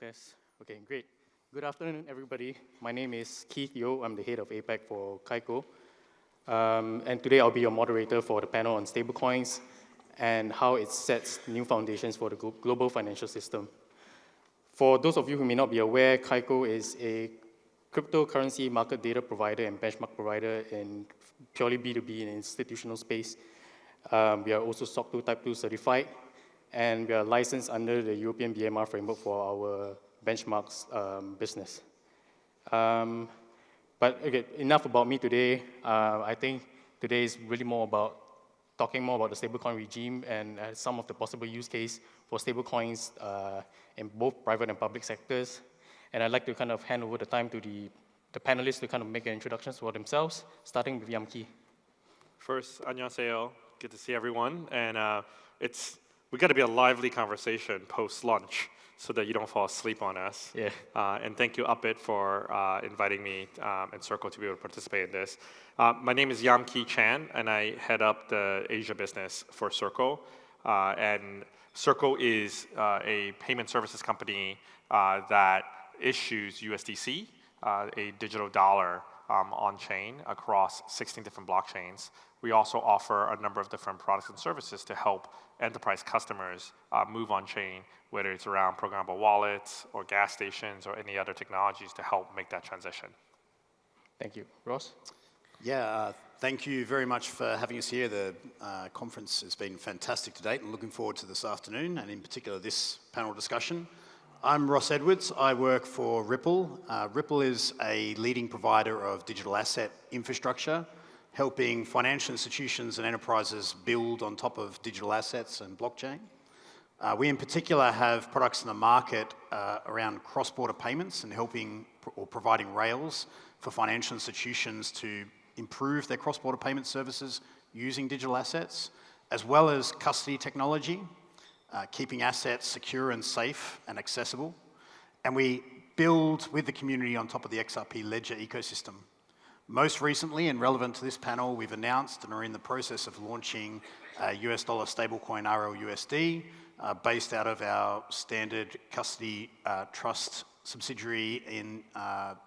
Yes. Okay, great. Good afternoon, everybody. My name is Keith Yo. I'm the head of APAC for Kaiko. And today I'll be your moderator for the panel on stablecoins and how it sets new foundations for the global financial system. For those of you who may not be aware, Kaiko is a cryptocurrency market data provider and benchmark provider in purely B2B and institutional space. We are also SOC 2 Type 2 certified, and we are licensed under the European BMR framework for our benchmarks business. But okay, enough about me today. I think today is really more about talking more about the stablecoin regime and some of the possible use case for stablecoins in both private and public sectors. And I'd like to kind of hand over the time to the panelists to kind of make their introductions for themselves, starting with Yamki. First, 안녕하세요. Good to see everyone. And we got to be a lively conversation post-lunch so that you don't fall asleep on us. Yeah. And thank you, Uppit, for inviting me and Circle to be able to participate in this. My name is Yamki Chan, and I head up the Asia business for Circle. And Circle is a payment services company that issues USDC, a digital dollar on-chain across 16 different blockchains. We also offer a number of different products and services to help enterprise customers move on-chain, whether it's around programmable wallets or gas stations or any other technologies to help make that transition. Thank you. Ross? Yeah, thank you very much for having us here. The conference has been fantastic to date and looking forward to this afternoon, and in particular this panel discussion. I'm Ross Edwards. I work for Ripple. Ripple is a leading provider of digital asset infrastructure, helping financial institutions and enterprises build on top of digital assets and blockchain. We in particular have products in the market around cross-border payments and helping or providing rails for financial institutions to improve their cross-border payment services using digital assets, as well as custody technology, keeping assets secure and safe and accessible. And we build with the community on top of the XRP Ledger ecosystem. Most recently, and relevant to this panel, we've announced and are in the process of launching a US dollar stablecoin RLUSD based out of our standard custody trust subsidiary in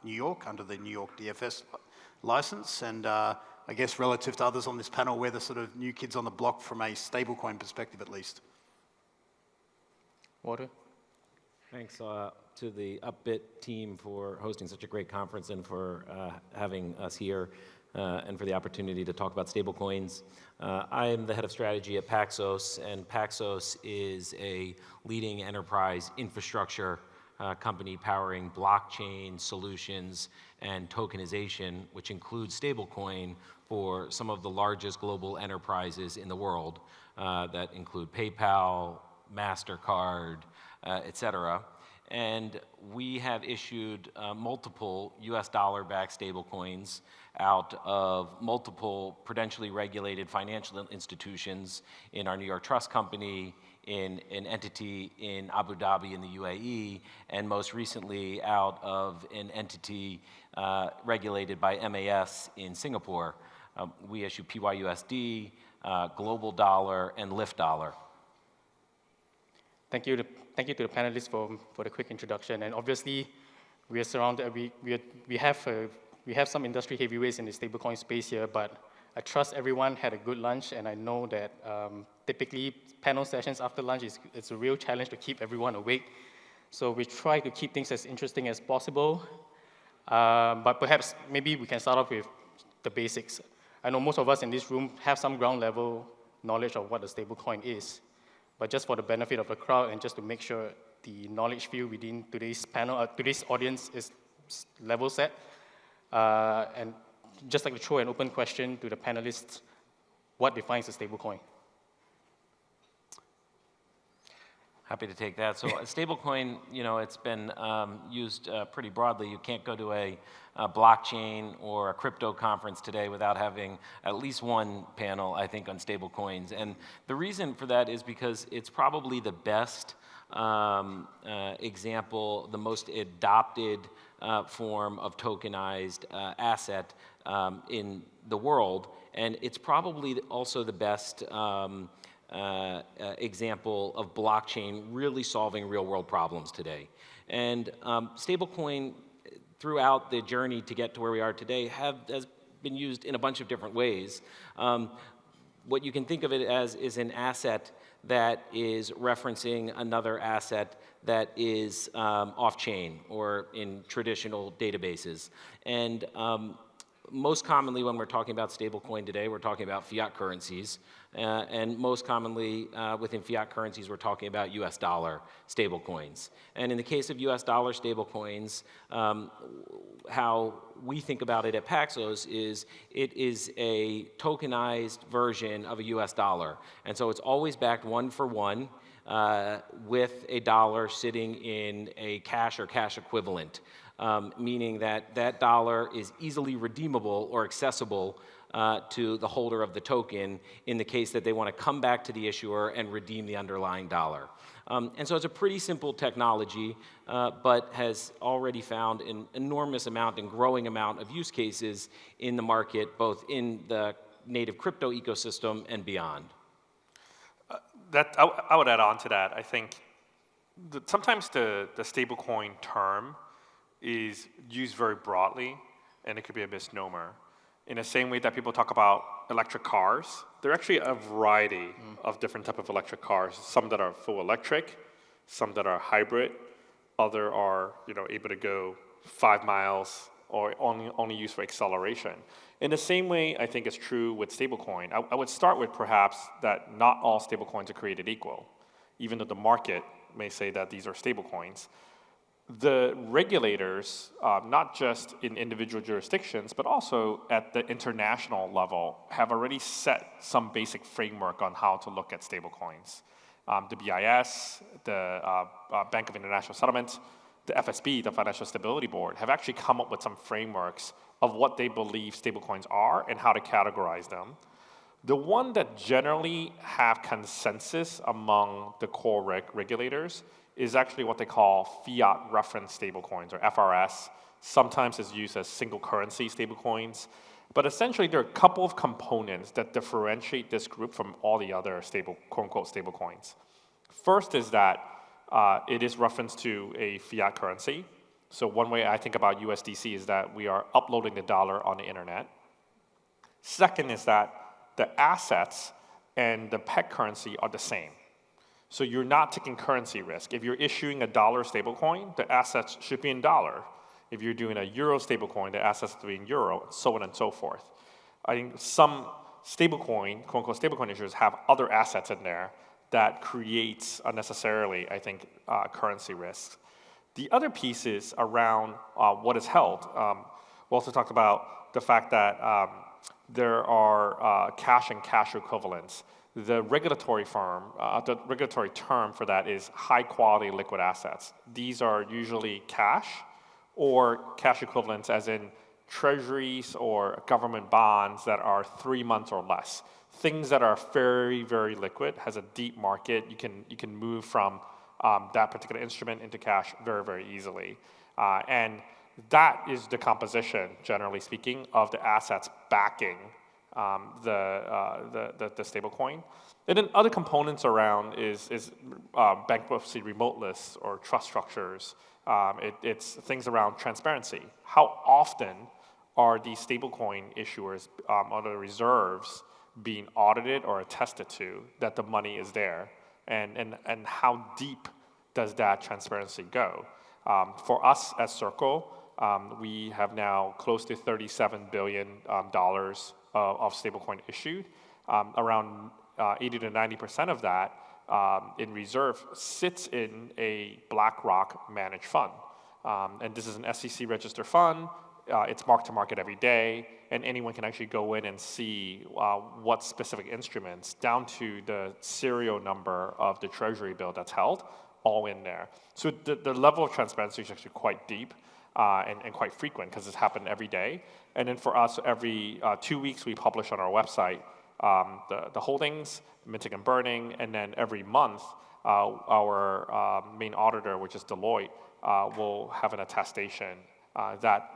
New York under the New York DFS license. And I guess relative to others on this panel, we're the sort of new kids on the block from a stablecoin perspective at least. Walter? Thanks to the Uppit team for hosting such a great conference and for having us here and for the opportunity to talk about stablecoins. I am the head of strategy at Paxos, and Paxos is a leading enterprise infrastructure company powering blockchain solutions and tokenization, which includes stablecoin for some of the largest global enterprises in the world that include PayPal, MasterCard, et cetera. And we have issued multiple US dollar-backed stablecoins out of multiple prudentially regulated financial institutions in our New York Trust Company, in an entity in Abu Dhabi in the UAE, and most recently out of an entity regulated by MAS in Singapore. We issue PYUSD, Global Dollar, and Lyft Dollar. Thank you to the panelists for the quick introduction. And obviously, we are surrounded. We have some industry heavyweights in the stablecoin space here, but I trust everyone had a good lunch, and I know that typically panel sessions after lunch it's a real challenge to keep everyone awake. So we try to keep things as interesting as possible. But perhaps maybe we can start off with the basics. I know most of us in this room have some ground level knowledge of what a stablecoin is. But just for the benefit of the crowd and just to make sure the knowledge field within today's panel, today's audience is level set, and just like to throw an open question to the panelists, what defines a stablecoin? Happy to take that. So a stablecoin, it's been used pretty broadly. You can't go to a blockchain or a crypto conference today without having at least one panel, I think, on stablecoins. And the reason for that is because it's probably the best example, the most adopted form of tokenized asset in the world. And it's probably also the best example of blockchain really solving real-world problems today. And stablecoin, throughout the journey to get to where we are today, has been used in a bunch of different ways. What you can think of it as is an asset that is referencing another asset that is off-chain or in traditional databases. And most commonly when we're talking about stablecoin today, we're talking about fiat currencies. And most commonly within fiat currencies, we're talking about US dollar stablecoins. And in the case of US dollar stablecoins, how we think about it at Paxos is it is a tokenized version of a US dollar. And so it's always backed one for one with a dollar sitting in a cash or cash equivalent, meaning that that dollar is easily redeemable or accessible to the holder of the token in the case that they want to come back to the issuer and redeem the underlying dollar. And so it's a pretty simple technology, but has already found an enormous amount and growing amount of use cases in the market, both in the native crypto ecosystem and beyond. I would add on to that. I think sometimes the stablecoin term is used very broadly, and it could be a misnomer. In the same way that people talk about electric cars, there are actually a variety of different type of electric cars. Some that are full electric, some that are hybrid, other are able to go 5 miles or only used for acceleration. In the same way, I think it's true with stablecoin. I would start with perhaps that not all stablecoins are created equal, even though the market may say that these are stablecoins. The regulators, not just in individual jurisdictions, but also at the international level, have already set some basic framework on how to look at stablecoins. The BIS, the Bank of International Settlements, the FSB, the Financial Stability Board, have actually come up with some frameworks of what they believe stablecoins are and how to categorize them. The one that generally have consensus among the core regulators is actually what they call fiat reference stablecoins, or FRS. Sometimes it's used as single currency stablecoins. But essentially, there are a couple of components that differentiate this group from all the other quote-unquote stablecoins. First is that it is referenced to a fiat currency. So one way I think about USDC is that we are uploading the dollar on the internet. Second is that the assets and the peg currency are the same. So you're not taking currency risk. If you're issuing a dollar stablecoin, the assets should be in dollar. If you're doing a euro stablecoin, the assets should be in euro, and so on and so forth. I think some stablecoin, quote-unquote stablecoin issuers, have other assets in there that creates unnecessarily, I think, currency risks. The other piece is around what is held. We also talked about the fact that there are cash and cash equivalents. The regulatory term for that is high-quality liquid assets. These are usually cash or cash equivalents, as in treasuries or government bonds that are 3 months or less. Things that are very, very liquid, has a deep market. You can move from that particular instrument into cash very, very easily. And that is the composition, generally speaking, of the assets backing the stablecoin. And then other components around is bankruptcy remote lists or trust structures. It's things around transparency. How often are these stablecoin issuers or the reserves being audited or attested to that the money is there? And how deep does that transparency go? For us at Circle, we have now close to $37 billion of stablecoin issued. Around 80 to 90% of that in reserve sits in a BlackRock managed fund. And this is an SEC registered fund. It's marked to market every day, and anyone can actually go in and see what specific instruments, down to the serial number of the treasury bill that's held, all in there. So the level of transparency is actually quite deep and quite frequent, because it's happened every day. And then for us, every 2 weeks we publish on our website the holdings, minting and burning, and then every month our main auditor, which is Deloitte, will have an attestation that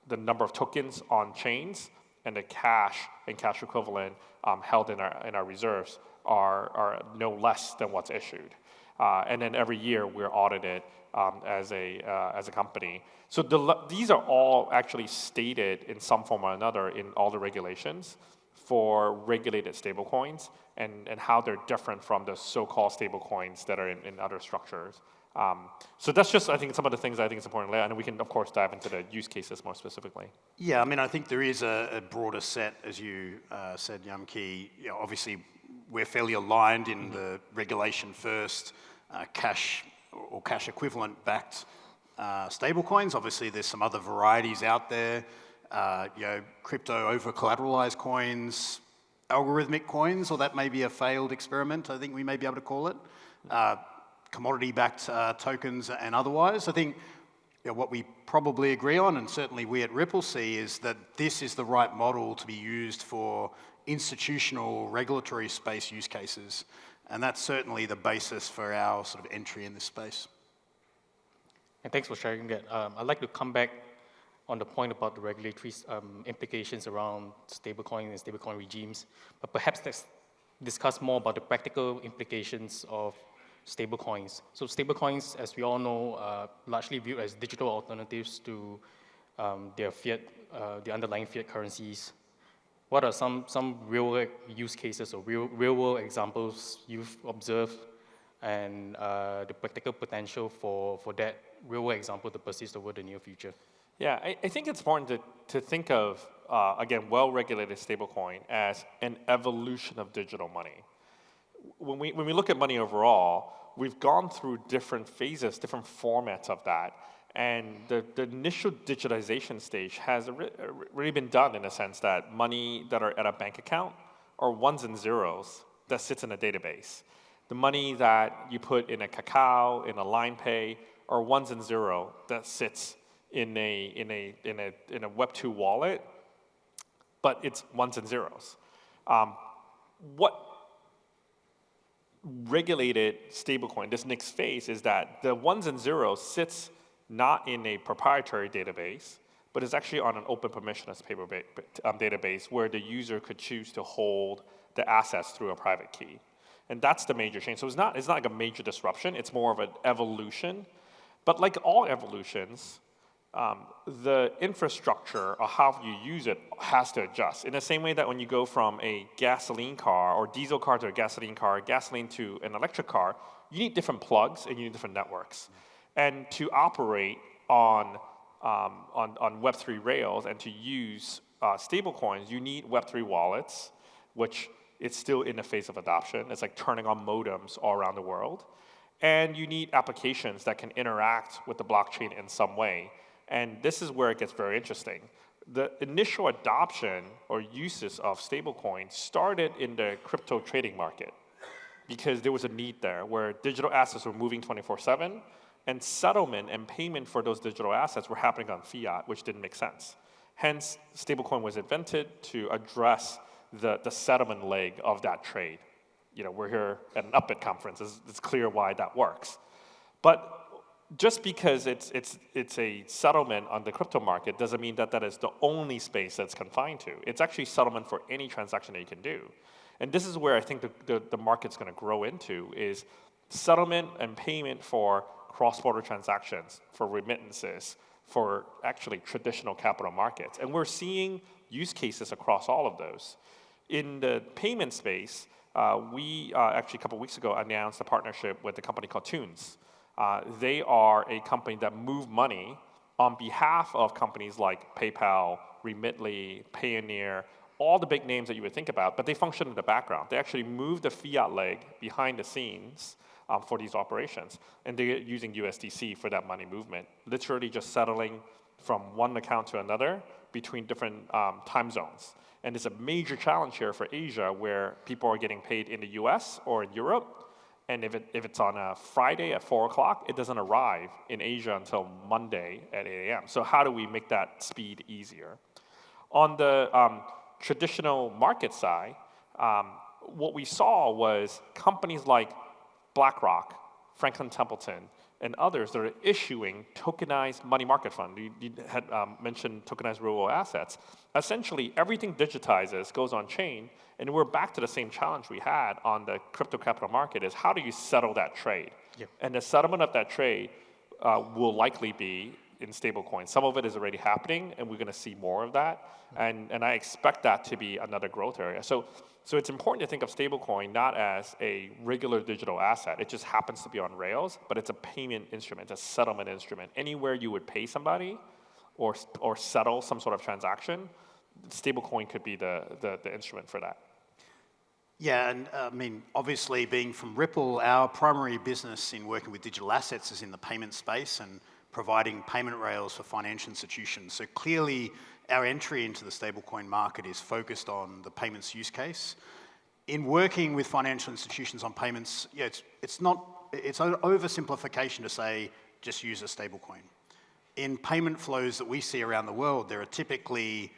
the number of tokens on chains and the cash and cash equivalent held in our reserves are no less than what's issued. And then every year we're audited as a company. So these are all actually stated in some form or another in all the regulations for regulated stablecoins and how they're different from the so-called stablecoins that are in other structures. So that's just, I think, some of the things I think is important to lay out, and we can, of course, dive into the use cases more specifically. Yeah, I mean, I think there is a broader set, as you said, Yam-Ki. You know, obviously, we're fairly aligned in the regulation first, cash or cash equivalent backed stablecoins. Obviously, there's some other varieties out there. You know, crypto over collateralized coins, algorithmic coins, or that may be a failed experiment, I think we may be able to call it. Commodity-backed tokens and otherwise. I think what we probably agree on, and certainly we at Ripple see, is that this is the right model to be used for institutional regulatory space use cases. And that's certainly the basis for our sort of entry in this space. And thanks for sharing that. I'd like to come back on the point about the regulatory implications around stablecoin and stablecoin regimes, but perhaps let's discuss more about the practical implications of stablecoins. So stablecoins, as we all know, are largely viewed as digital alternatives to their fiat, the underlying fiat currencies. What are some real-world use cases or real-world examples you've observed, and the practical potential for that real-world example to persist over the near future? Yeah, I think it's important to think of, again, well-regulated stablecoin as an evolution of digital money. When we look at money overall, we've gone through different phases, different formats of that. And the initial digitization stage has really been done in a sense that money that are at a bank account are ones and zeros that sits in a database. The money that you put in a Kakao, in a Line Pay, are ones and zero that sits in a Web2 wallet, but it's ones and zeros. What regulated stablecoin, this next phase, is that the ones and zeros sits not in a proprietary database, but is actually on an open permissionless database where the user could choose to hold the assets through a private key. And that's the major change. So it's not like a major disruption, it's more of an evolution. But like all evolutions, the infrastructure or how you use it has to adjust. In the same way that when you go from a gasoline car or diesel car to a gasoline car, gasoline to an electric car, you need different plugs and you need different networks. And to operate on Web3 rails and to use stablecoins, you need Web3 wallets, which is still in the phase of adoption. It's like turning on modems all around the world. And you need applications that can interact with the blockchain in some way. And this is where it gets very interesting. The initial adoption or uses of stablecoins started in the crypto trading market because there was a need there where digital assets were moving 24/7, and settlement and payment for those digital assets were happening on fiat, which didn't make sense. Hence, stablecoin was invented to address the settlement leg of that trade. You know, we're here at an UpBit conference. It's clear why that works. But just because it's a settlement on the crypto market doesn't mean that that is the only space that's confined to. It's actually settlement for any transaction that you can do. And this is where I think the market's going to grow into is settlement and payment for cross-border transactions, for remittances, for actually traditional capital markets. And we're seeing use cases across all of those. In the payment space, we actually a couple weeks ago announced a partnership with a company called Tunes. They are a company that move money on behalf of companies like PayPal, Remitly, Payoneer, all the big names that you would think about, but they function in the background. They actually move the fiat leg behind the scenes for these operations, and they're using USDC for that money movement, literally just settling from one account to another between different time zones. And it's a major challenge here for Asia where people are getting paid in the US or in Europe, and if it's on a Friday at 4 o'clock, it doesn't arrive in Asia until Monday at 8 a.m. So how do we make that speed easier? On the traditional market side, what we saw was companies like BlackRock, Franklin Templeton, and others that are issuing tokenized money market fund. You had mentioned tokenized real-world assets. Essentially, everything digitizes, goes on chain, and we're back to the same challenge we had on the crypto capital market is how do you settle that trade? Yep. And the settlement of that trade will likely be in stablecoins. Some of it is already happening, and we're going to see more of that. And I expect that to be another growth area. So it's important to think of stablecoin not as a regular digital asset. It just happens to be on rails, but it's a payment instrument, a settlement instrument. Anywhere you would pay somebody or settle some sort of transaction, stablecoin could be the instrument for that. Yeah, and I mean, obviously being from Ripple, our primary business in working with digital assets is in the payment space and providing payment rails for financial institutions. So clearly, our entry into the stablecoin market is focused on the payments use case. In working with financial institutions on payments, yeah, it's an oversimplification to say just use a stablecoin. In payment flows that we see around the world, there are typically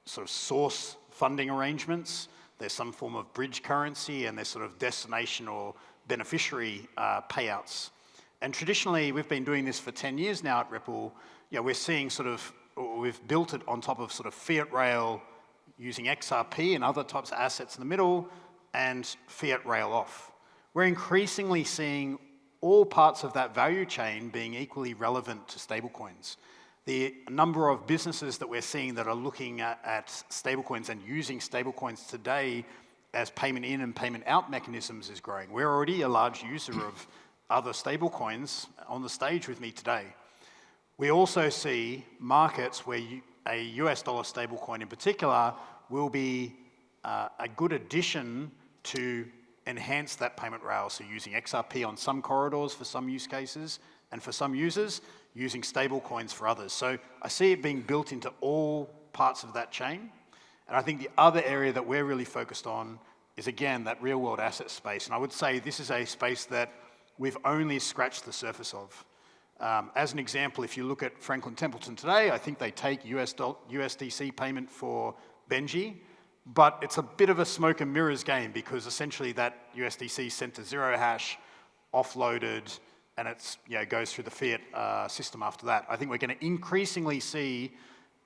sort of source funding arrangements. There's some form of bridge currency, and there's sort of destination or beneficiary payouts. And traditionally, we've been doing this for 10 years now at Ripple. Yeah, we're seeing we've built it on top of sort of fiat rail using XRP and other types of assets in the middle, and fiat rail off. We're increasingly seeing all parts of that value chain being equally relevant to stablecoins. The number of businesses that we're seeing that are looking at stablecoins and using stablecoins today as payment in and payment out mechanisms is growing. We're already a large user of other stablecoins on the stage with me today. We also see markets where a US dollar stablecoin in particular will be a good addition to enhance that payment rail. So using XRP on some corridors for some use cases, and for some users, using stablecoins for others. So I see it being built into all parts of that chain. And I think the other area that we're really focused on is, again, that real-world asset space. And I would say this is a space that we've only scratched the surface of. As an example, if you look at Franklin Templeton today, I think they take USDC payment for Benji, but it's a bit of a smoke and mirrors game because essentially that USDC is sent to zero hash, offloaded, and it goes through the fiat system after that. I think we're going to increasingly see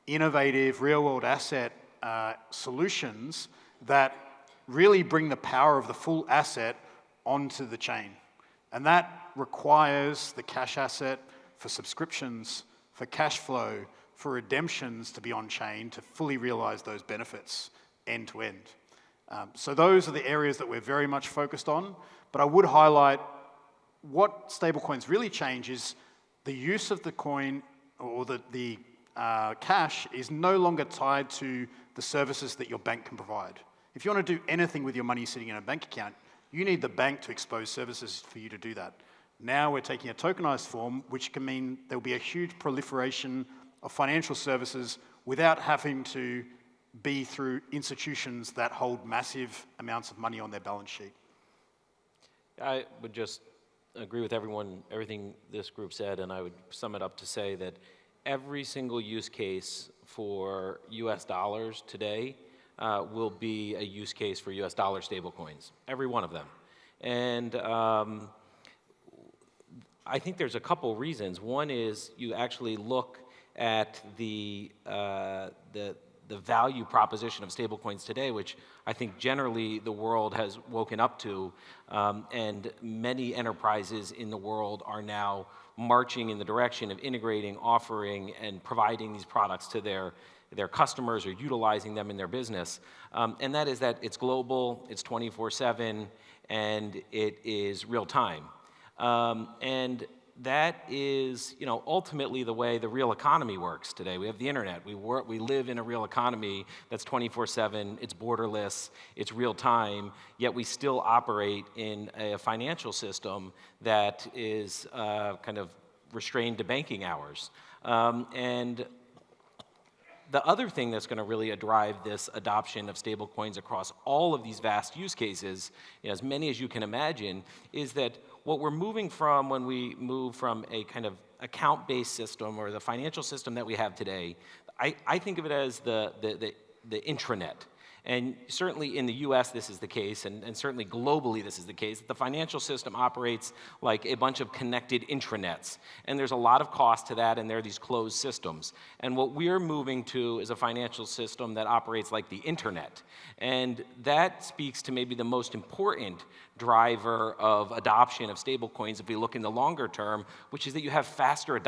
innovative real-world asset solutions that really bring the power of the full asset onto the chain. And that requires the cash asset for subscriptions, for cash flow, for redemptions to be on-chain to fully realize those benefits end to end. So those are the areas that we're very much focused on. But I would highlight what stablecoins really change is the use of the coin or the cash is no longer tied to the services that your bank can provide. If you want to do anything with your money sitting in a bank account, you need the bank to expose services for you to do that. Now we're taking a tokenized form, which can mean there'll be a huge proliferation of financial services without having to be through institutions that hold massive amounts of money on their balance sheet. I would just agree with everything this group said, and I would sum it up to say that every single use case for US dollars today will be a use case for US dollar stablecoins, every one of them. And I think there's a couple reasons. One is you actually look at the value proposition of stablecoins today, which I think generally the world has woken up to, and many enterprises in the world are now marching in the direction of integrating, offering, and providing these products to their customers or utilizing them in their business. And that is that it's global, it's 24/7, and it is real time. And that is, ultimately the way the real economy works today. We have the internet. We live in a real economy that's 24/7. It's borderless. It's real time. Yet we still operate in a financial system that is kind of restrained to banking hours. And the other thing that's going to really drive this adoption of stablecoins across all of these vast use cases, as many as you can imagine, is that what we're moving from when we move from a kind of account-based system or the financial system that we have today, I think of it as the intranet. And certainly in the US this is the case, and certainly globally this is the case, that the financial system operates like a bunch of connected intranets. And there's a lot of cost to that, and there are these closed systems. And what we're moving to is a financial system that operates like the internet. And that speaks to maybe the most important driver of adoption of stablecoins if we look in the longer term, which is that you have faster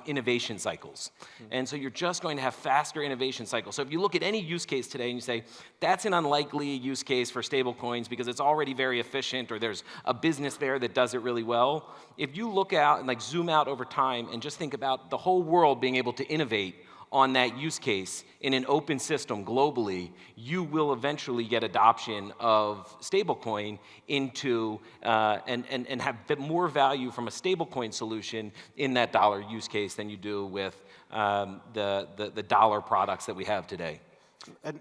innovation cycles. And so you're just going to have faster innovation cycles. So if you look at any use case today and you say, that's an unlikely use case for stablecoins because it's already very efficient or there's a business there that does it really well, if you look out and like zoom out over time and just think about the whole world being able to innovate on that use case in an open system globally, you will eventually get adoption of stablecoin into and have a bit more value from a stablecoin solution in that dollar use case than you do with the dollar products that we have today. And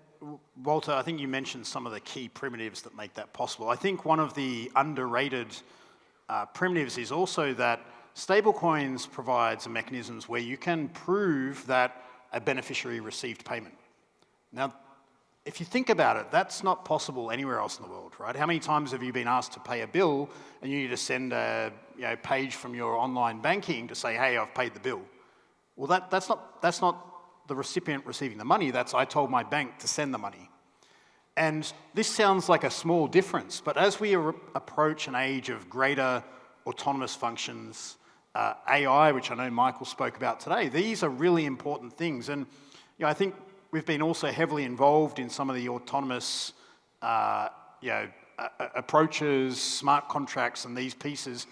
Walter, I think you mentioned some of the key primitives that make that possible. I think one of the underrated primitives is also that stablecoins provides mechanisms where you can prove that a beneficiary received payment. Now, if you think about it, that's not possible anywhere else in the world, right? How many times have you been asked to pay a bill and you need to send a page from your online banking to say, hey, I've paid the bill? Well, that's not the recipient receiving the money, that's I told my bank to send the money. And this sounds like a small difference, but as we approach an age of greater autonomous functions, AI, which I know Michael spoke about today, these are really important things. And I think we've been also heavily involved in some of the autonomous approaches, smart contracts, and these pieces.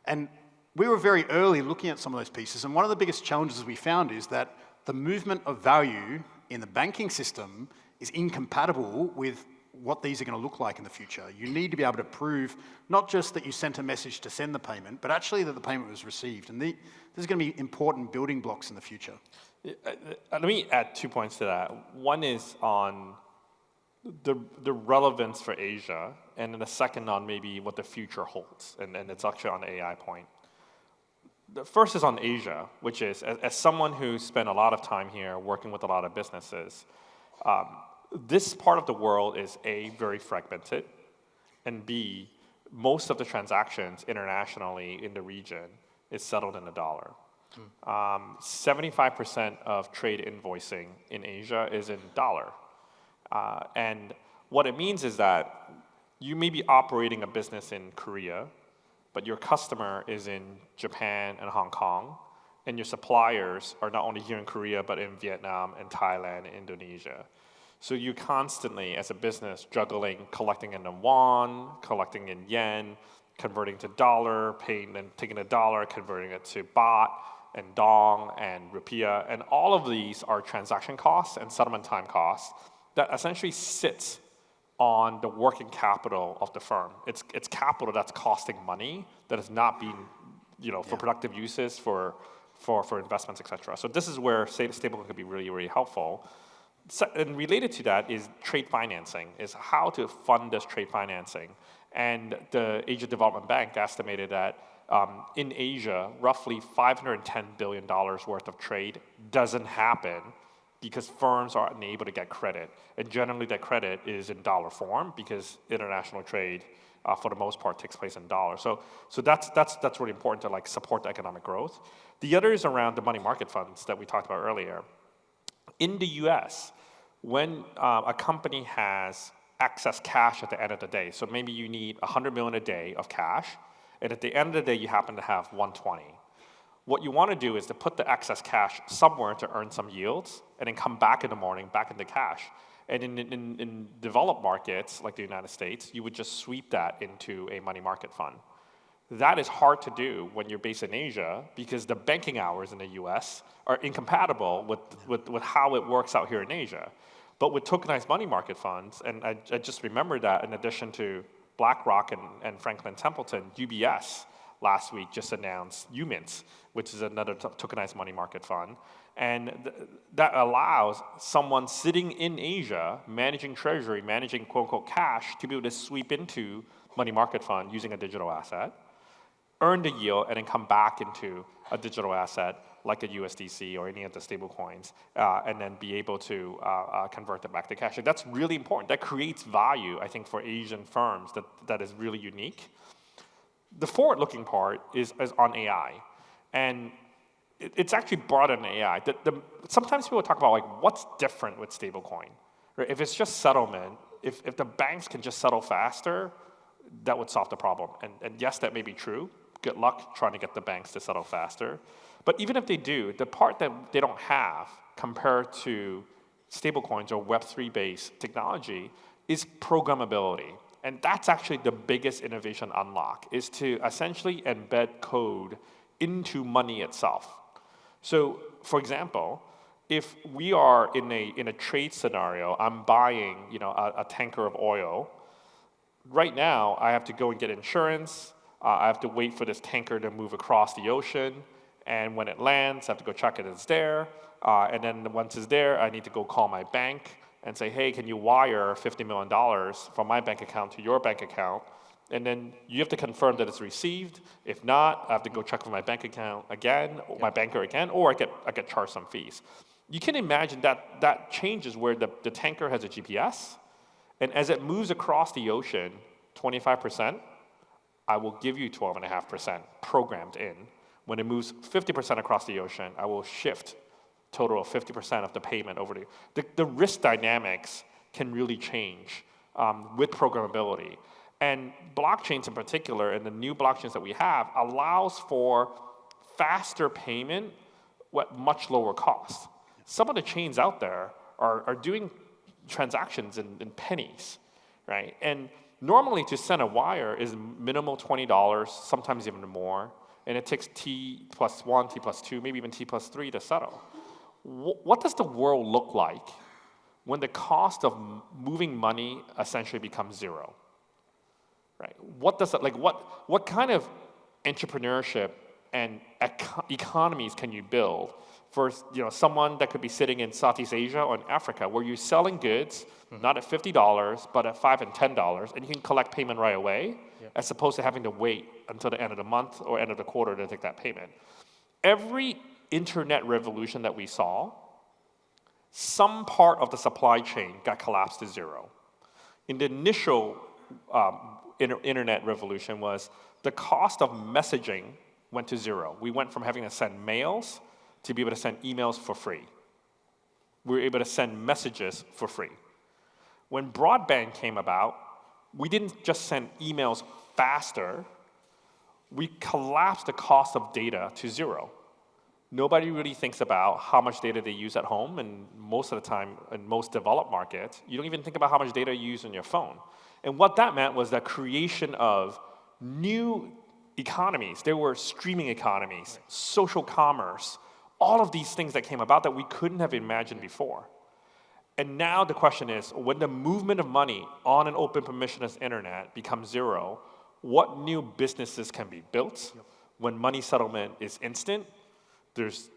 And we were very early looking at some of those pieces. And one of the biggest challenges we found is that the movement of value in the banking system is incompatible with what these are going to look like in the future. You need to be able to prove not just that you sent a message to send the payment, but actually that the payment was received. And this is going to be important building blocks in the future. Let me add 2 points to that. One is on the relevance for Asia, and then the second on maybe what the future holds, and it's actually on the AI point. The first is on Asia, which is, as someone who spent a lot of time here working with a lot of businesses, this part of the world is A, very fragmented, and B, most of the transactions internationally in the region is settled in the dollar. 75% of trade invoicing in Asia is in dollar. And what it means is that you may be operating a business in Korea, but your customer is in Japan and Hong Kong, and your suppliers are not only here in Korea, but in Vietnam and Thailand and Indonesia. So you constantly, as a business, juggling collecting in won, collecting in yen, converting to dollar, paying and taking a dollar, converting it to baht and dong and rupiah, and all of these are transaction costs and settlement time costs that essentially sits on the working capital of the firm. It's capital that's costing money that is not being, for productive uses, for investments, etc. So this is where stablecoin could be really, really helpful. And related to that is trade financing, is how to fund this trade financing. And the Asia Development Bank estimated that in Asia, roughly $510 billion worth of trade doesn't happen because firms are unable to get credit. And generally that credit is in dollar form because international trade, for the most part, takes place in dollars. So that's really important to support the economic growth. The other is around the money market funds that we talked about earlier. In the US, when a company has excess cash at the end of the day, so maybe you need 100 million a day of cash, and at the end of the day you happen to have 120. What you want to do is to put the excess cash somewhere to earn some yields, and then come back in the morning, back into cash. And in developed markets, like the United States, you would just sweep that into a money market fund. That is hard to do when you're based in Asia because the banking hours in the US are incompatible with how it works out here in Asia. But with tokenized money market funds, and I just remembered that in addition to BlackRock and Franklin Templeton, UBS last week just announced UMINTS, which is another tokenized money market fund. And that allows someone sitting in Asia, managing treasury, managing quote-unquote cash, to be able to sweep into money market fund using a digital asset, earn the yield, and then come back into a digital asset like a USDC or any of the stable coins, and then be able to convert them back to cash. And that's really important. That creates value, I think, for Asian firms that is really unique. The forward-looking part is on AI. And it's actually broader than AI. Sometimes people talk about like what's different with stablecoin. Right? If it's just settlement, if the banks can just settle faster, that would solve the problem. And yes, that may be true. Good luck trying to get the banks to settle faster. But even if they do, the part that they don't have compared to stablecoins or Web3-based technology is programmability. And that's actually the biggest innovation unlock, is to essentially embed code into money itself. So, for example, if we are in a trade scenario, I'm buying a tanker of oil. Right now, I have to go and get insurance. I have to wait for this tanker to move across the ocean. And when it lands, I have to go check it it's there. And then once it's there, I need to go call my bank and say, hey, can you wire $50 million from my bank account to your bank account? And then you have to confirm that it's received. If not, I have to go check with my bank account again, or my banker again, or I get charged some fees. You can imagine that changes where the tanker has a GPS, and as it moves across the ocean, 25%, I will give you 12.5% programmed in. When it moves 50% across the ocean, I will shift total of 50% of the payment over to you. The risk dynamics can really change with programmability. And blockchains in particular, and the new blockchains that we have, allows for faster payment at much lower cost. Some of the chains out there are doing transactions in pennies, right? And normally to send a wire is minimal $20, sometimes even more, and it takes T+1, T+2, maybe even T+3 to settle. What does the world look like when the cost of moving money essentially becomes zero? Right? What does that, what kind of entrepreneurship and economies can you build for someone that could be sitting in Southeast Asia or in Africa, where you're selling goods not at $50 but at $5 and $10, and you can collect payment right away, as opposed to having to wait until the end of the month or end of the quarter to take that payment. Every internet revolution that we saw, some part of the supply chain got collapsed to zero. In the initial internet revolution was the cost of messaging went to zero. We went from having to send mails to be able to send emails for free. We were able to send messages for free. When broadband came about, we didn't just send emails faster, we collapsed the cost of data to zero. Nobody really thinks about how much data they use at home, and most of the time, in most developed markets, you don't even think about how much data you use on your phone. And what that meant was the creation of new economies. There were streaming economies, social commerce, all of these things that came about that we couldn't have imagined before. And now the question is, when the movement of money on an open permissionless internet becomes zero, what new businesses can be built? When money settlement is instant, there's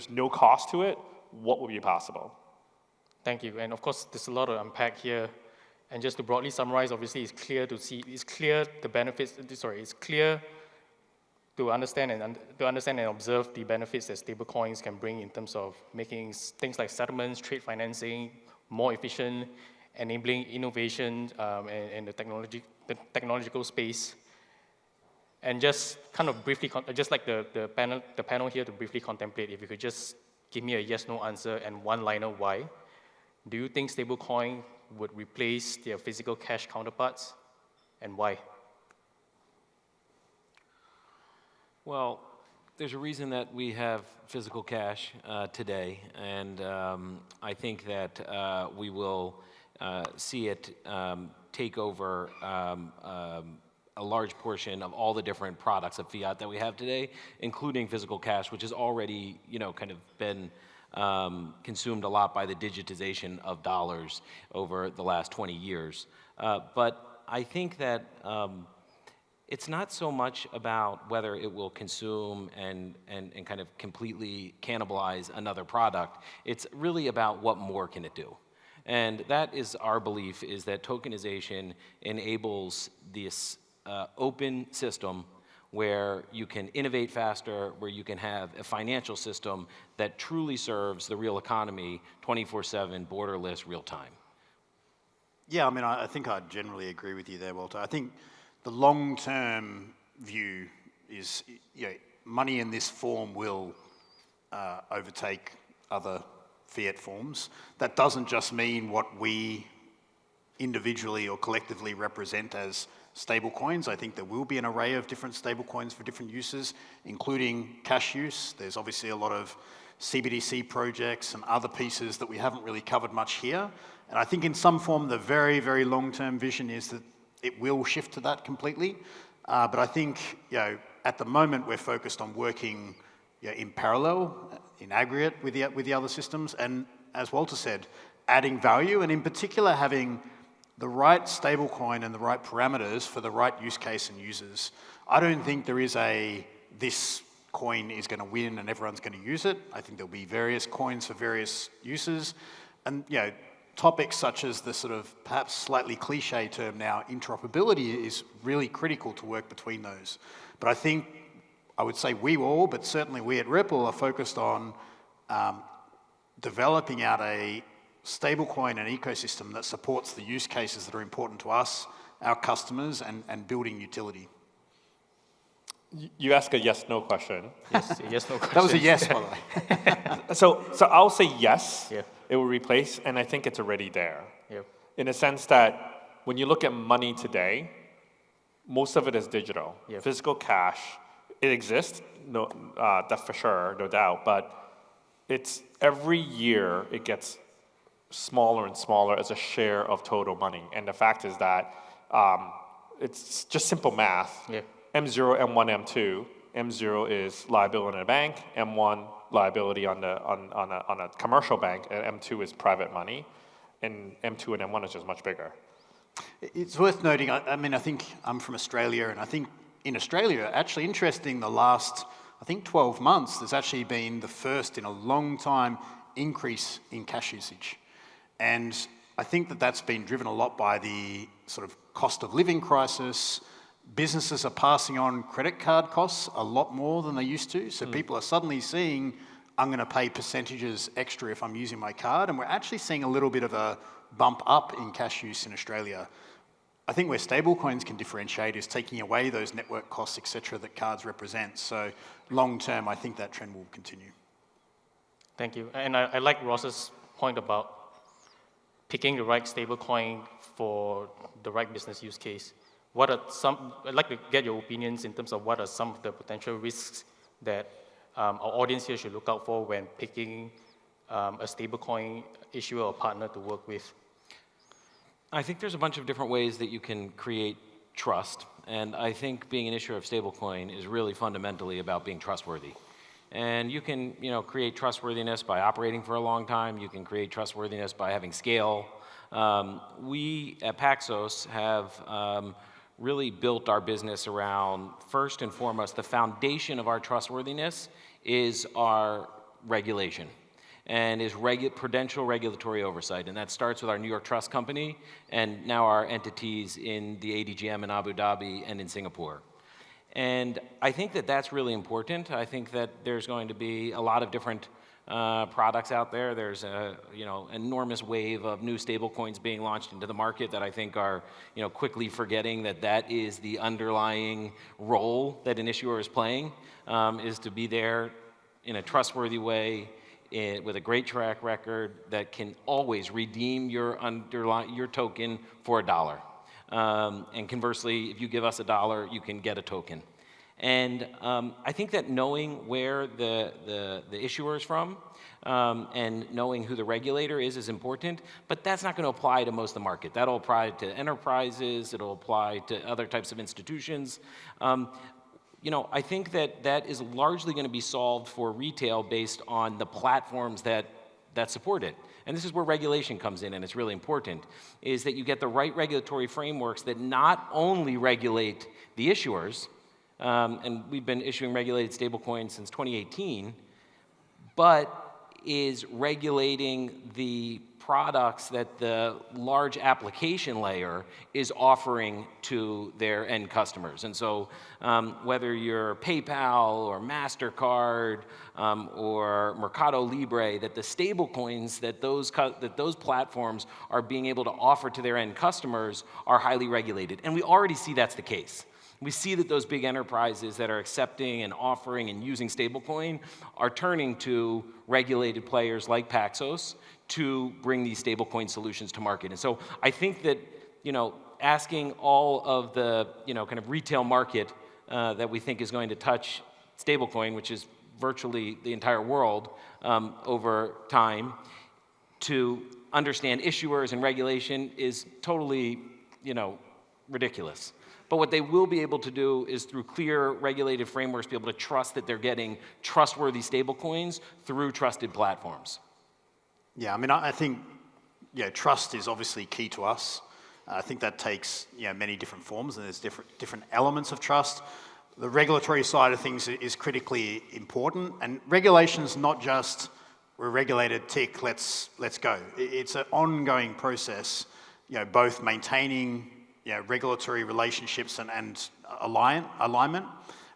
no cost to it, what will be possible? Thank you. And of course, there's a lot to unpack here. And just to broadly summarize, obviously, it's clear to understand and observe the benefits that stablecoins can bring in terms of making things like settlements, trade financing more efficient, enabling innovation and the technological space. And just kind of briefly, just like the panel here to briefly contemplate, if you could just give me a yes/no answer and one-liner why. Do you think stablecoin would replace their physical cash counterparts, and why? Well, there's a reason that we have physical cash today, and I think that we will see it take over a large portion of all the different products of fiat that we have today, including physical cash, which has already, kind of been consumed a lot by the digitization of dollars over the last 20 years. But I think that it's not so much about whether it will consume and kind of completely cannibalize another product. It's really about what more can it do. And that is our belief, is that tokenization enables this open system where you can innovate faster, where you can have a financial system that truly serves the real economy 24/7, borderless, real time. Yeah, I mean, I think I generally agree with you there, Walter. I think the long-term view is, money in this form will overtake other fiat forms. That doesn't just mean what we individually or collectively represent as stablecoins. I think there will be an array of different stablecoins for different uses, including cash use. There's obviously a lot of CBDC projects and other pieces that we haven't really covered much here. And I think in some form, the very, very long-term vision is that it will shift to that completely. But I think, at the moment, we're focused on working in parallel, in aggregate with the other systems, and as Walter said, adding value, and in particular having the right stablecoin and the right parameters for the right use case and users. I don't think there is this coin is going to win and everyone's going to use it. I think there'll be various coins for various uses, and topics such as the sort of perhaps slightly cliche term now, interoperability, is really critical to work between those. But I think, I would say we all, but certainly we at Ripple, are focused on developing out a stablecoin and ecosystem that supports the use cases that are important to us, our customers, and building utility. You ask a yes/no question. Yes, no question. That was a yes, by the way. So I'll say yes. Yeah. It will replace, and I think it's already there. Yeah. In a sense that when you look at money today, most of it is digital. Yeah. Physical cash, it exists, no, that for sure, no doubt. But it's every year it gets smaller and smaller as a share of total money. And the fact is that it's just simple math. Yeah. M0, M1, M2. M0 is liability in a bank. M1 liability on a commercial bank. And M2 is private money. And M2 and M1 is just much bigger. It's worth noting, I mean, I think I'm from Australia, and I think in Australia, actually interesting, the last, 12 months, there's actually been the first in a long time increase in cash usage. And I think that that's been driven a lot by the sort of cost of living crisis. Businesses are passing on credit card costs a lot more than they used to. So people are suddenly seeing, I'm going to pay percentages extra if I'm using my card. And we're actually seeing a little bit of a bump up in cash use in Australia. I think where stablecoins can differentiate is taking away those network costs, et cetera, that cards represent. So long term, I think that trend will continue. Thank you. And I like Ross's point about picking the right stablecoin for the right business use case. I'd like to get your opinions in terms of what are some of the potential risks that our audience here should look out for when picking a stablecoin issuer or partner to work with. I think there's a bunch of different ways that you can create trust. And I think being an issuer of stablecoin is really fundamentally about being trustworthy. And you can, create trustworthiness by operating for a long time. You can create trustworthiness by having scale. We at Paxos have really built our business around, first and foremost, the foundation of our trustworthiness is our regulation and is prudential regulatory oversight. And that starts with our New York Trust Company and now our entities in the ADGM in Abu Dhabi and in Singapore. And I think that that's really important. I think that there's going to be a lot of different products out there. There's a enormous wave of new stablecoins being launched into the market that I think are quickly forgetting that that is the underlying role that an issuer is playing, is to be there in a trustworthy way with a great track record that can always redeem your token for $1. And conversely, if you give us $1, you can get a token. And I think that knowing where the issuer is from and knowing who the regulator is important, but that's not going to apply to most of the market. That'll apply to enterprises, it'll apply to other types of institutions. I think that is largely going to be solved for retail based on the platforms that support it. And this is where regulation comes in, and it's really important, is that you get the right regulatory frameworks that not only regulate the issuers, and we've been issuing regulated stablecoins since 2018, but is regulating the products that the large application layer is offering to their end customers. And so whether you're PayPal or MasterCard or Mercado Libre, that the stablecoins that those platforms are being able to offer to their end customers are highly regulated. And we already see that's the case. We see that those big enterprises that are accepting and offering and using stablecoin are turning to regulated players like Paxos to bring these stablecoin solutions to market. And so I think that, asking all of the, kind of retail market that we think is going to touch stablecoin, which is virtually the entire world over time, to understand issuers and regulation is totally, ridiculous. But what they will be able to do is through clear regulated frameworks be able to trust that they're getting trustworthy stablecoins through trusted platforms. Yeah, I mean, I think trust is obviously key to us. I think that takes many different forms, and there's different elements of trust. The regulatory side of things is critically important, and regulation's not just we're regulated, tick, let's go. It's an ongoing process, both maintaining regulatory relationships and alignment,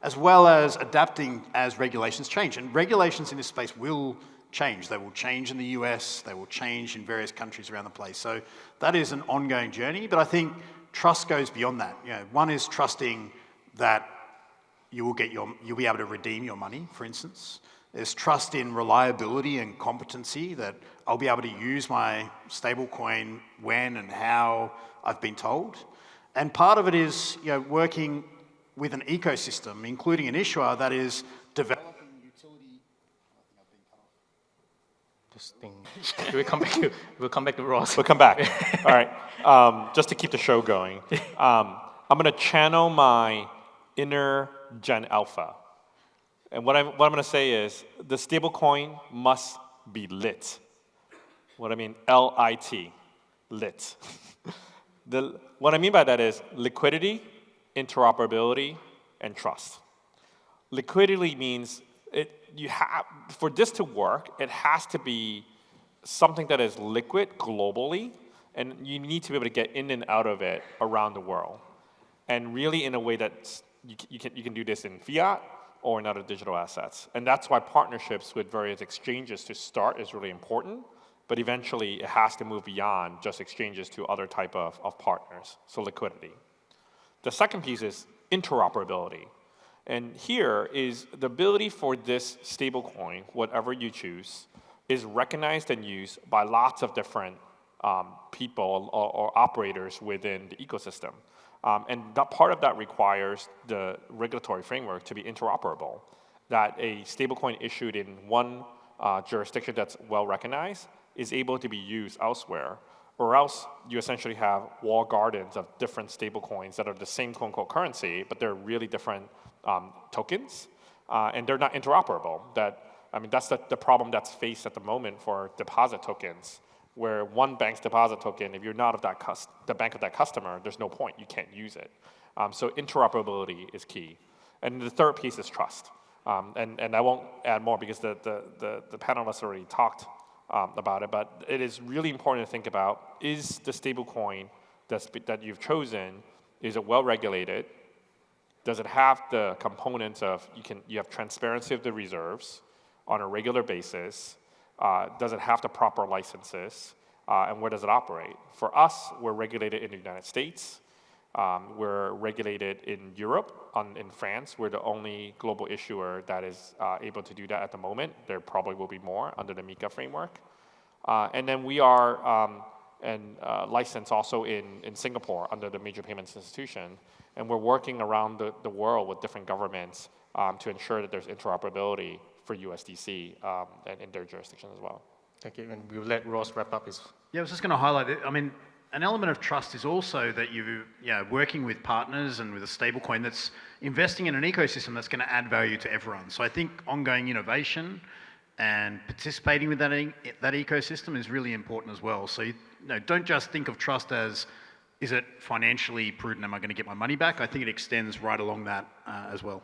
as well as adapting as regulations change. And regulations in this space will change. They will change in the US, they will change in various countries around the place. So that is an ongoing journey, but I think trust goes beyond that. One is trusting that you'll be able to redeem your money, for instance. There's trust in reliability and competency, that I'll be able to use my stablecoin when and how I've been told. And part of it is working with an ecosystem, including an issuer that is developing utility. Just think, we'll come back to Ross. We'll come back. All right. Just to keep the show going, I'm going to channel my inner Gen Alpha. And what I'm going to say is the stablecoin must be lit. What I mean, L-I-T, lit. What I mean by that is liquidity, interoperability, and trust. Liquidity means for this to work, it has to be something that is liquid globally, and you need to be able to get in and out of it around the world. And really in a way that you can do this in fiat or in other digital assets. And that's why partnerships with various exchanges to start is really important. But eventually, it has to move beyond just exchanges to other type of partners, so liquidity. The second piece is interoperability. And here is the ability for this stablecoin, whatever you choose, is recognized and used by lots of different people or operators within the ecosystem. And that part of that requires the regulatory framework to be interoperable, that a stablecoin issued in one jurisdiction that's well recognized is able to be used elsewhere, or else you essentially have walled gardens of different stablecoins that are the same quote-unquote currency, but they're really different tokens, and they're not interoperable. That's the problem that's faced at the moment for deposit tokens, where one bank's deposit token, if you're not of the bank of that customer, there's no point, you can't use it. So interoperability is key. And the third piece is trust. And I won't add more because the panelists already talked about it, but it is really important to think about, is the stablecoin that you've chosen, is it well regulated? Does it have the components of, you have transparency of the reserves on a regular basis? Does it have the proper licenses? And where does it operate? For us, we're regulated in the United States. We're regulated in Europe, in France. We're the only global issuer that is able to do that at the moment. There probably will be more under the MiCA framework. And then we are licensed also in Singapore under the Major Payments Institution. And we're working around the world with different governments to ensure that there's interoperability for USDC and in their jurisdiction as well. Thank you, and we'll let Ross wrap up his. Yeah, I was just going to highlight it. I mean, an element of trust is also that you're working with partners and with a stablecoin that's investing in an ecosystem that's going to add value to everyone. So I think ongoing innovation and participating with that ecosystem is really important as well. So don't just think of trust as, is it financially prudent? Am I going to get my money back? I think it extends right along that as well.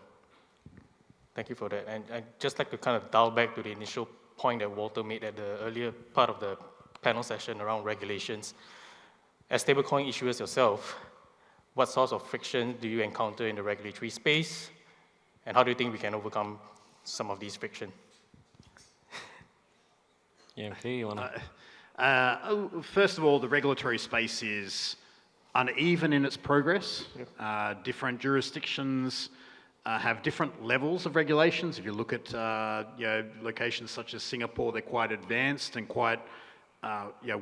Thank you for that. And I'd just like to kind of dial back to the initial point that Walter made at the earlier part of the panel session around regulations. As stablecoin issuers yourself, what sorts of friction do you encounter in the regulatory space, and how do you think we can overcome some of these friction? Yeah, okay, you wanna? First of all, the regulatory space is uneven in its progress. Different jurisdictions have different levels of regulations. If you look at locations such as Singapore, they're quite advanced and quite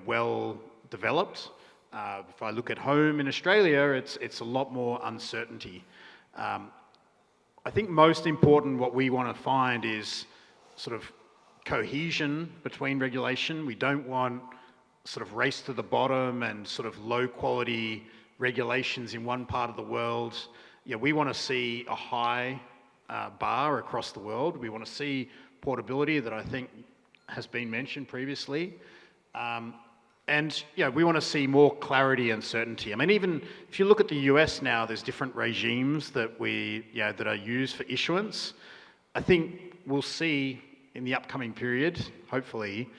well developed. If I look at home in Australia, it's a lot more uncertainty. I think most important, what we want to find is sort of cohesion between regulation. We don't want sort of race to the bottom and sort of low quality regulations in one part of the world. We want to see a high bar across the world. We want to see portability that I think has been mentioned previously. And we want to see more clarity and certainty. I mean, even if you look at the US now, there's different regimes that that are used for issuance. I think we'll see in the upcoming period, hopefully,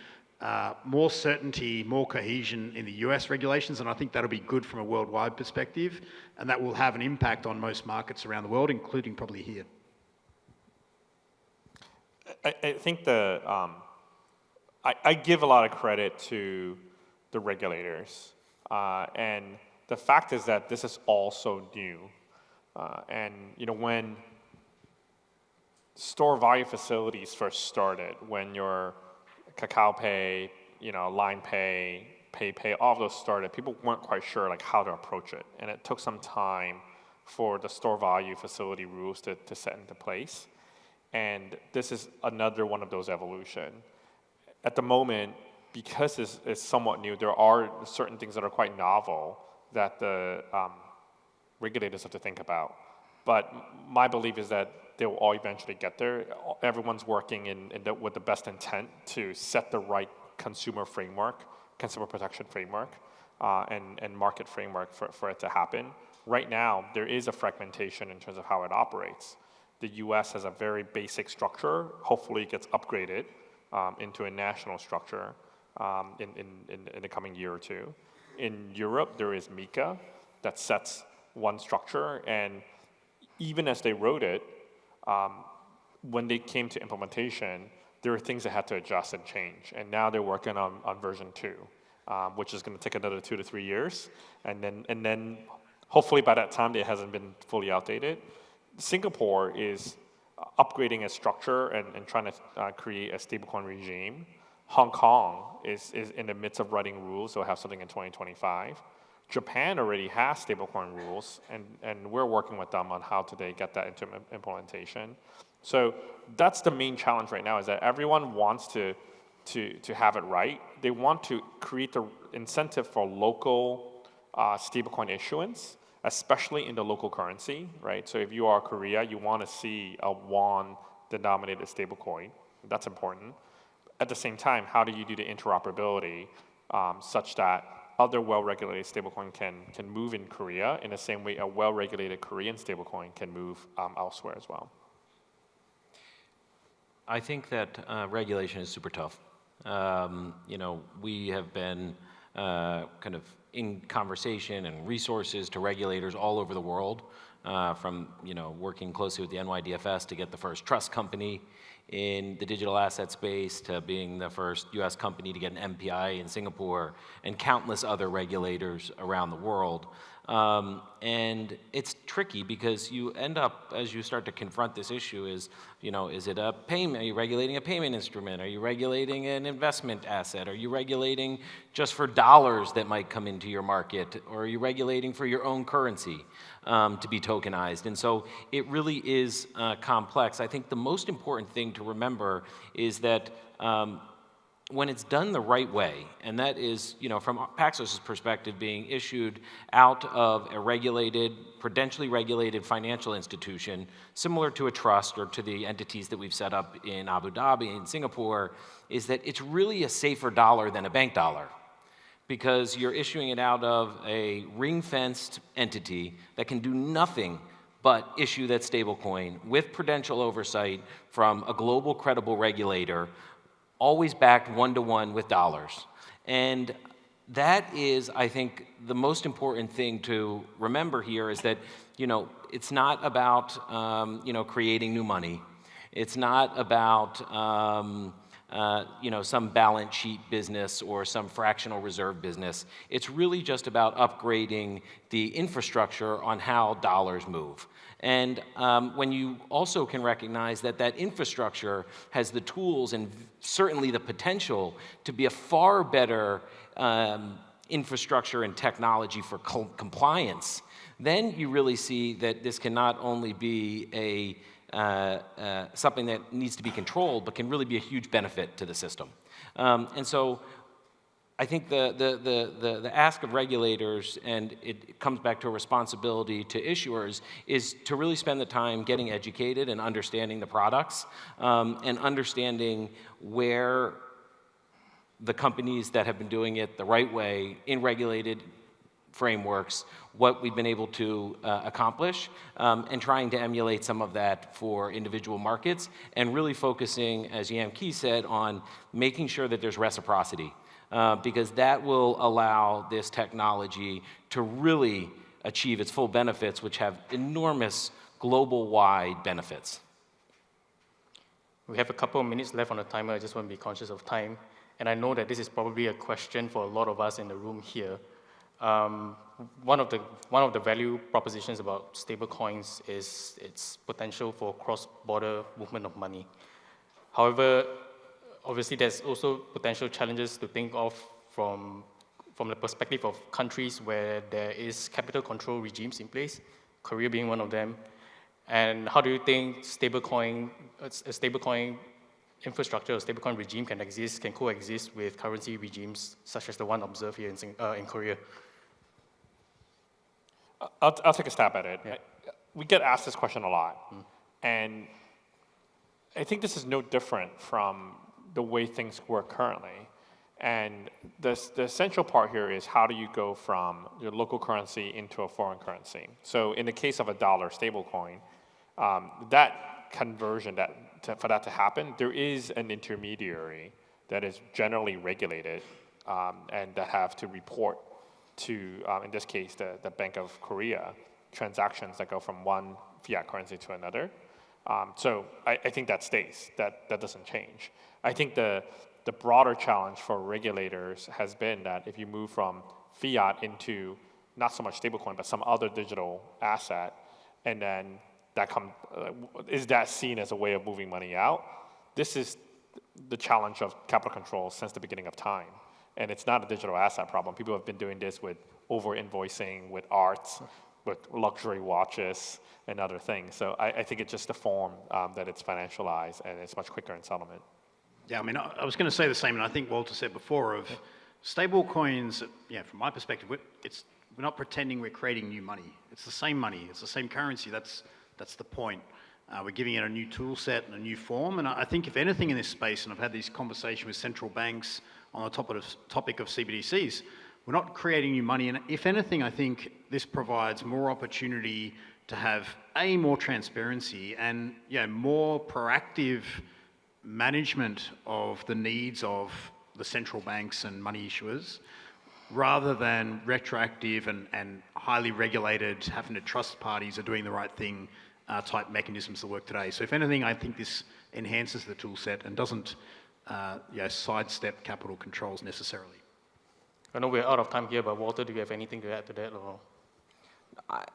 more certainty, more cohesion in the US regulations, and I think that'll be good from a worldwide perspective, and that will have an impact on most markets around the world, including probably here. I think I give a lot of credit to the regulators, and the fact is that this is all so new, and when store value facilities first started, when your Kakao Pay, Line Pay, PayPay, all of those started, people weren't quite sure how to approach it. And it took some time for the store value facility rules to set into place. And this is another one of those evolution. At the moment, because it's somewhat new, there are certain things that are quite novel that the regulators have to think about. But my belief is that they will all eventually get there. Everyone's working with the best intent to set the right consumer framework, consumer protection framework, and market framework for it to happen. Right now, there is a fragmentation in terms of how it operates. The US has a very basic structure. Hopefully it gets upgraded into a national structure in the coming year or two. In Europe, there is MiCA that sets one structure, and even as they wrote it, when they came to implementation, there were things that had to adjust and change. And now they're working on version 2, which is going to take another 2 to 3 years. And then hopefully by that time, it hasn't been fully outdated. Singapore is upgrading its structure and trying to create a stablecoin regime. Hong Kong is in the midst of writing rules, so we'll have something in 2025. Japan already has stablecoin rules, and we're working with them on how they get that into implementation. So that's the main challenge right now, is that everyone wants to have it right. They want to create the incentive for local stablecoin issuance, especially in the local currency, right? So if you are Korea, you want to see a won-denominated stablecoin. That's important. At the same time, how do you do the interoperability such that other well-regulated stablecoin can move in Korea in the same way a well-regulated Korean stablecoin can move elsewhere as well? I think that regulation is super tough. We have been kind of in conversation and resources to regulators all over the world, from working closely with the NYDFS to get the first trust company in the digital asset space, to being the first US company to get an MPI in Singapore, and countless other regulators around the world. And it's tricky because you end up, as you start to confront this issue, is it a payment? Are you regulating a payment instrument? Are you regulating an investment asset? Are you regulating just for dollars that might come into your market? Or are you regulating for your own currency to be tokenized? And so it really is complex. I think the most important thing to remember is that when it's done the right way, and that is, from Paxos's perspective, being issued out of a regulated, prudentially regulated financial institution, similar to a trust or to the entities that we've set up in Abu Dhabi and Singapore, is that it's really a safer dollar than a bank dollar, because you're issuing it out of a ring-fenced entity that can do nothing but issue that stablecoin with prudential oversight from a global credible regulator, always backed one-to-one with dollars. And that is, I think, the most important thing to remember here is that, it's not about, creating new money. It's not about, some balance sheet business or some fractional reserve business. It's really just about upgrading the infrastructure on how dollars move. And when you also can recognize that that infrastructure has the tools and certainly the potential to be a far better infrastructure and technology for compliance, then you really see that this can not only be something that needs to be controlled, but can really be a huge benefit to the system. And so I think the ask of regulators, and it comes back to a responsibility to issuers, is to really spend the time getting educated and understanding the products, and understanding where the companies that have been doing it the right way in regulated frameworks, what we've been able to accomplish, and trying to emulate some of that for individual markets, and really focusing, as Yam Key said, on making sure that there's reciprocity, because that will allow this technology to really achieve its full benefits, which have enormous global-wide benefits. We have a couple of minutes left on the timer. I just want to be conscious of time. And I know that this is probably a question for a lot of us in the room here. One of the value propositions about stablecoins is its potential for cross-border movement of money. However, obviously there's also potential challenges to think of from the perspective of countries where there is capital control regimes in place, Korea being one of them. And how do you think a stablecoin infrastructure or stablecoin regime can coexist with currency regimes such as the one observed here in Korea? I'll take a stab at it. Yeah. We get asked this question a lot, and I think this is no different from the way things work currently. And the essential part here is how do you go from your local currency into a foreign currency? So in the case of a dollar stablecoin, that conversion, for that to happen, there is an intermediary that is generally regulated and that have to report to, in this case, the Bank of Korea, transactions that go from one fiat currency to another. So I think that stays. That doesn't change. I think the broader challenge for regulators has been that if you move from fiat into not so much stablecoin, but some other digital asset, and then is that seen as a way of moving money out? This is the challenge of capital control since the beginning of time. And it's not a digital asset problem. People have been doing this with over-invoicing, with arts, with luxury watches, and other things. So I think it's just the form that it's financialized, and it's much quicker in settlement. Yeah, I mean, I was going to say the same, and I think Walter said before, of stable coins, from my perspective, we're not pretending we're creating new money. It's the same money. It's the same currency. That's the point. We're giving it a new tool set and a new form. And I think if anything in this space, and I've had these conversations with central banks on the topic of CBDCs, we're not creating new money. And if anything, I think this provides more opportunity to have, more transparency and, more proactive management of the needs of the central banks and money issuers, rather than retroactive and highly regulated, having to trust parties are doing the right thing type mechanisms that work today. So if anything, I think this enhances the tool set and doesn't sidestep capital controls necessarily. I know we're out of time here, but Walter, do you have anything to add to that? Or?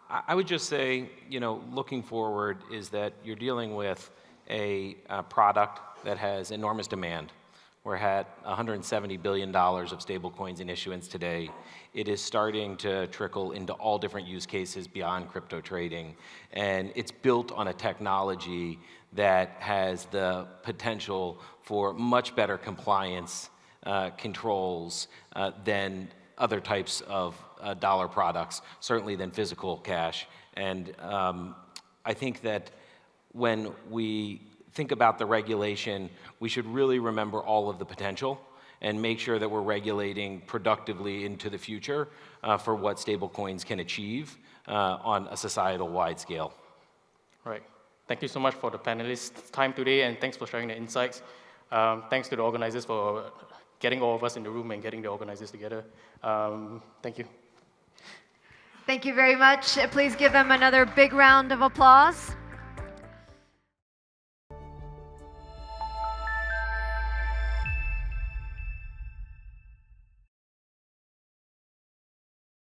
I would just say, looking forward is that you're dealing with a product that has enormous demand. We're at $170 billion of stablecoins in issuance today. It is starting to trickle into all different use cases beyond crypto trading. And it's built on a technology that has the potential for much better compliance controls than other types of dollar products, certainly than physical cash. And I think that when we think about the regulation, we should really remember all of the potential and make sure that we're regulating productively into the future for what stablecoins can achieve on a societal-wide scale. Right. Thank you so much for the panelists' time today, and thanks for sharing the insights. Thanks to the organizers for getting all of us in the room and getting the organizers together. Thank you. Thank you very much. Please give them another big round of applause.